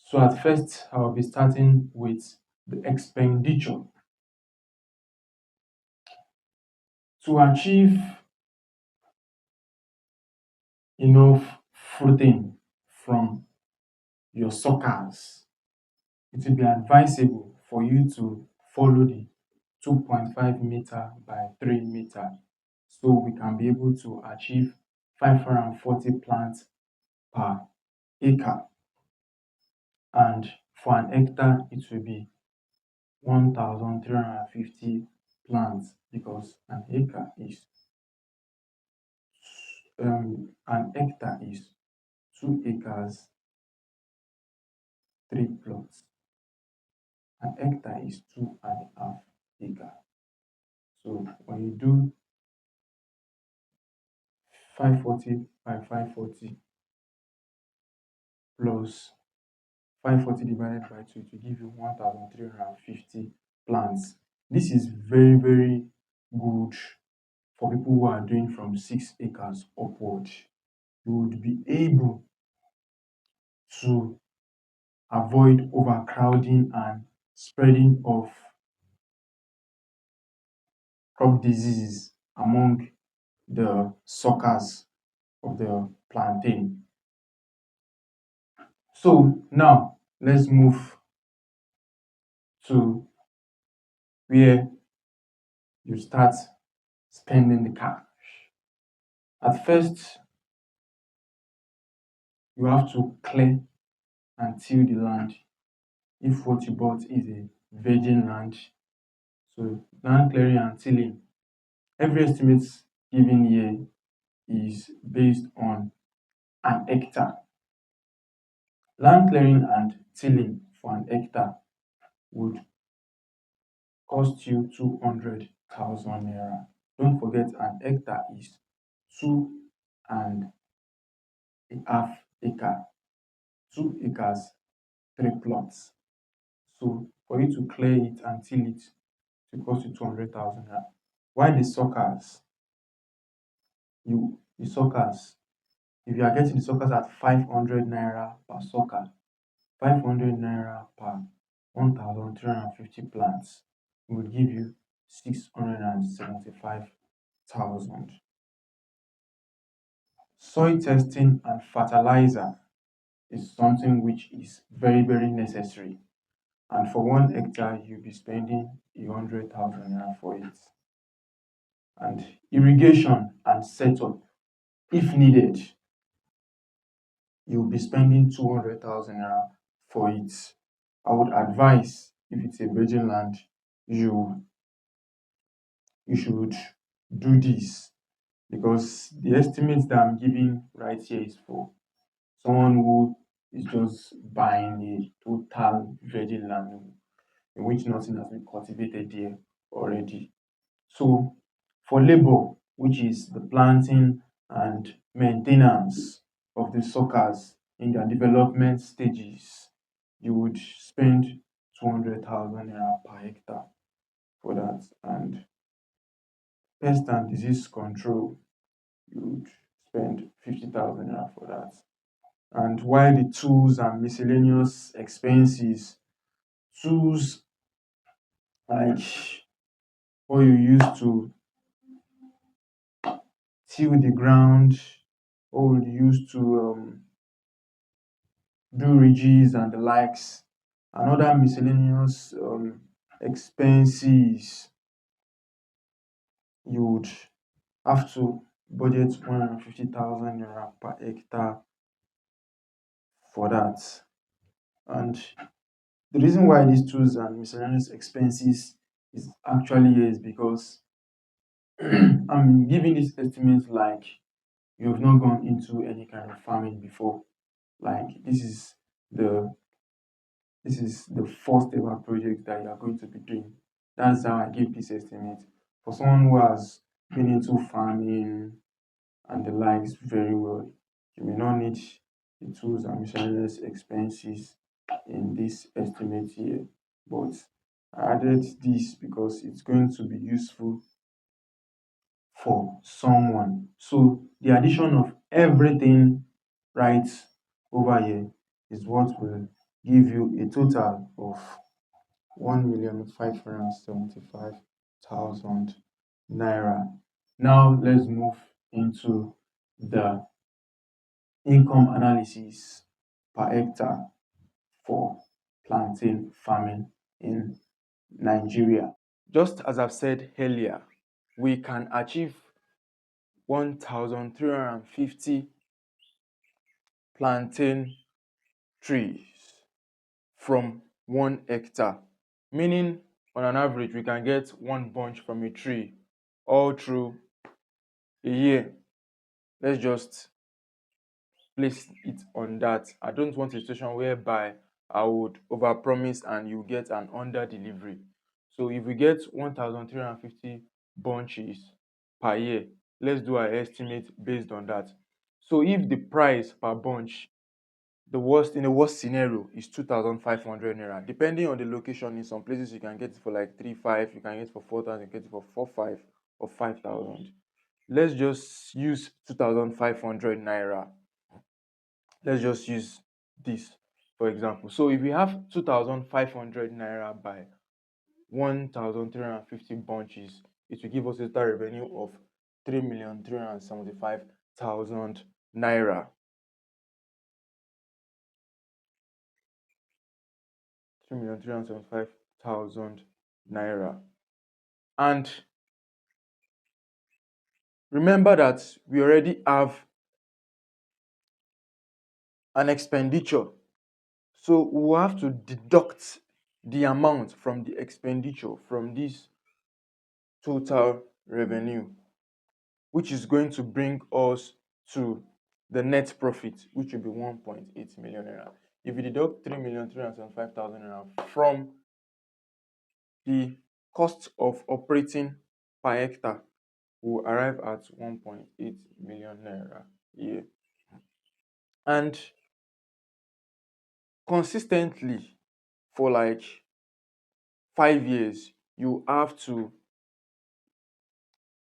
So at first, I'll be starting with the expenditure. To achieve enough fruiting from your suckers, it will be advisable for you to follow the 2.5 meter by 3 meter, so we can be able to achieve 540 plants per acre, and for an hectare it will be 1,350 plants, because an hectare is 2 acres, 3 plots. An hectare is 2.5 acre. So when you do 540 by 540 plus 540 divided by 2, it will give you 1,350 plants. This is very, very good for people who are doing from 6 acres upward. You would be able to avoid overcrowding and spreading of crop diseases among the suckers of the plantain. So now let's move to where you start spending the cash. At first, you have to clear and till the land if what you bought is a virgin land. So land clearing and tilling, every estimate given here is based on an hectare. Land clearing and tilling for an hectare would cost you 200,000 naira. Don't forget, an hectare is 2.5 acre, 2 acres, 3 plots. So for you to clear it and till it will cost you 200,000 naira. While the suckers, if you are getting the suckers at 500 naira per sucker, 500 naira per 1,350 plants will give you 675,000. Soil testing and fertilizer is something which is very, very necessary. And for 1 hectare, you'll be spending 100,000 naira for it. And irrigation and setup, if needed, you'll be spending 200,000 naira for it. I would advise, if it's a virgin land, you should do this, because the estimates that I'm giving right here is for someone who is just buying a total virgin land in which nothing has been cultivated there already. So for labor, which is the planting and maintenance of the suckers in their development stages, you would spend 200,000 naira per hectare for that. And pest and disease control, you would spend 50,000 naira for that. And while the tools and miscellaneous expenses, tools like what you use to till the ground, what you use to do ridges and the likes, and other miscellaneous expenses, you would have to budget 150,000 naira per hectare for that. And the reason why these tools and miscellaneous expenses is actually here is because I'm giving this estimate like you have not gone into any kind of farming before. Like the this is the first ever project that you are going to be doing. That's how I give this estimate. For someone who has been into farming and the likes very well, you may not need the tools and miscellaneous expenses in this estimate here. But I added this because it's going to be useful for someone. So the addition of everything right over here is what will give you a total of 1,575,000 naira. Now let's move into the income analysis per hectare for plantain farming in Nigeria. Just as I've said earlier, we can achieve 1,350 plantain trees from 1 hectare, meaning on an average we can get one bunch from a tree all through a year. Let's just place it on that. I don't want a situation whereby I would overpromise and you get an under delivery. So if we get 1,350 bunches per year, let's do our estimate based on that. So if the price per bunch, the worst in the worst scenario, is 2,500 naira, depending on the location. In some places you can get it for like 3,500, you can get it for 4,000, you can get it for 4,500 or 5,000. Let's just use 2,500 naira. Let's just use this for example. So if we have 2,500 naira by 1,350 bunches, it will give us a total revenue of 3,375,000 naira. 3,375,000 naira. And remember that we already have an expenditure. So we'll have to deduct the amount from the expenditure from this total revenue, which is going to bring us to the net profit, which will be 1.8 million naira. If you deduct 3,375,000 naira from the cost of operating per hectare, we'll arrive at 1.8 million naira here. And consistently for like 5 years, you have to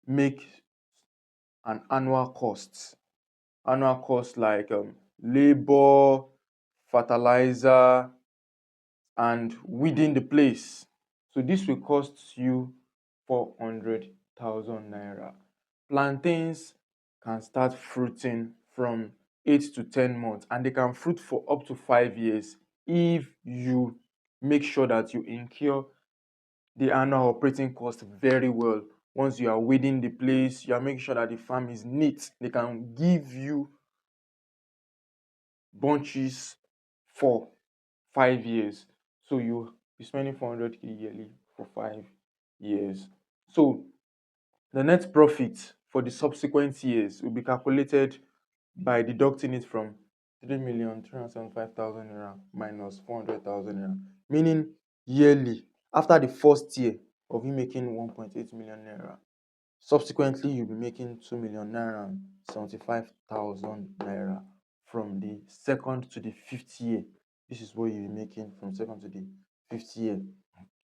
make an annual cost like labor, fertilizer, and weeding the place. So this will cost you 400,000 naira. Plantains can start fruiting from 8 to 10 months, and they can fruit for up to 5 years if you make sure that you incur the annual operating cost very well. Once you are weeding the place, you are making sure that the farm is neat. They can give you bunches for 5 years. So you be spending 400k yearly for 5 years. So the net profit for the subsequent years will be calculated by deducting it from 3,375,000 naira minus 400,000 naira, meaning yearly after the first year of you making 1.8 million naira. Subsequently, you'll be making 2 million naira and 75,000 naira from the second to the fifth year. This is what you'll be making from second to the fifth year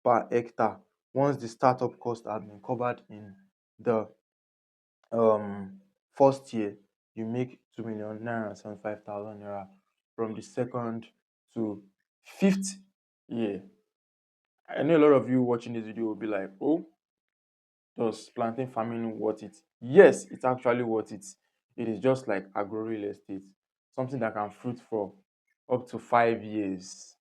per hectare. Once the startup costs have been covered in the first year, you make 2 million naira and 75,000 naira from the second to fifth year. I know a lot of you watching this video will be like, oh, does plantain farming worth it? Yes, it's actually worth it. It is just like agro real estate, something that can fruit for up to 5 years.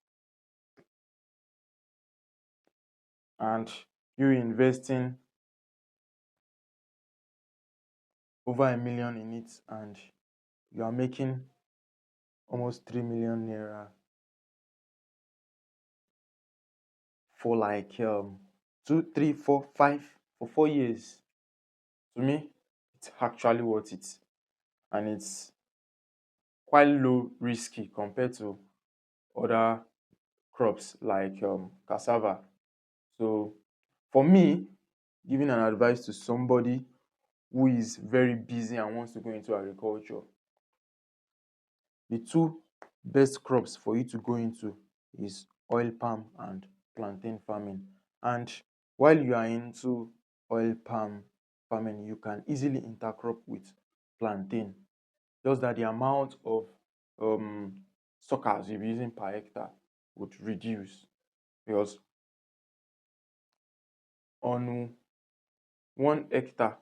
And you investing over 1 million in it, and you are making almost 3 million naira for like 2, 3, 4, 5 for 4 years. To me, it's actually worth it, and it's quite low risky compared to other crops like cassava. So for me, giving an advice to somebody who is very busy and wants to go into agriculture, the two best crops for you to go into is oil palm and plantain farming. And while you are into oil palm farming, you can easily intercrop with plantain. Just that the amount of suckers you'll be using per hectare would reduce, because on 1 hectare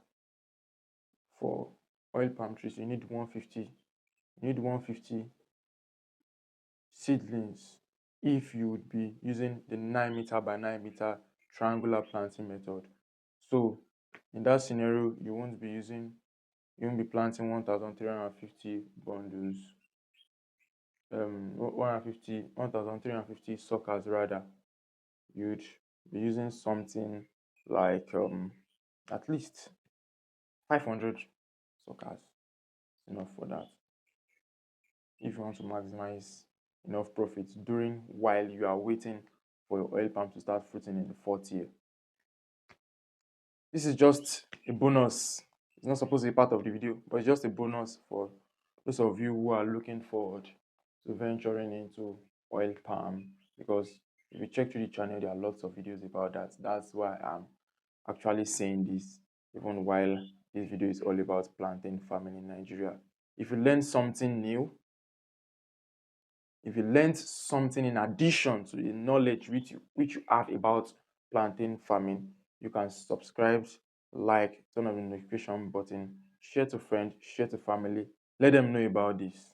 for oil palm trees, you need 150. You need 150 seedlings if you would be using the 9 meter by 9 meter triangular planting method. So in that scenario, you won't be planting 1,350 bundles, 1,350 suckers rather. You'd be using something like at least 500 suckers. Enough for that if you want to maximize enough profits during while you are waiting for your oil palm to start fruiting in the fourth year. This is just a bonus. It's not supposed to be part of the video, but it's just a bonus for those of you who are looking forward to venturing into oil palm, because if you check through the channel, there are lots of videos about that. That's why I'm actually saying this, even while this video is all about plantain farming in Nigeria. If you learn something new, if you learned something in addition to the knowledge which you have about plantain farming, you can subscribe, like, turn on the notification button, share to friends, share to family, let them know about this.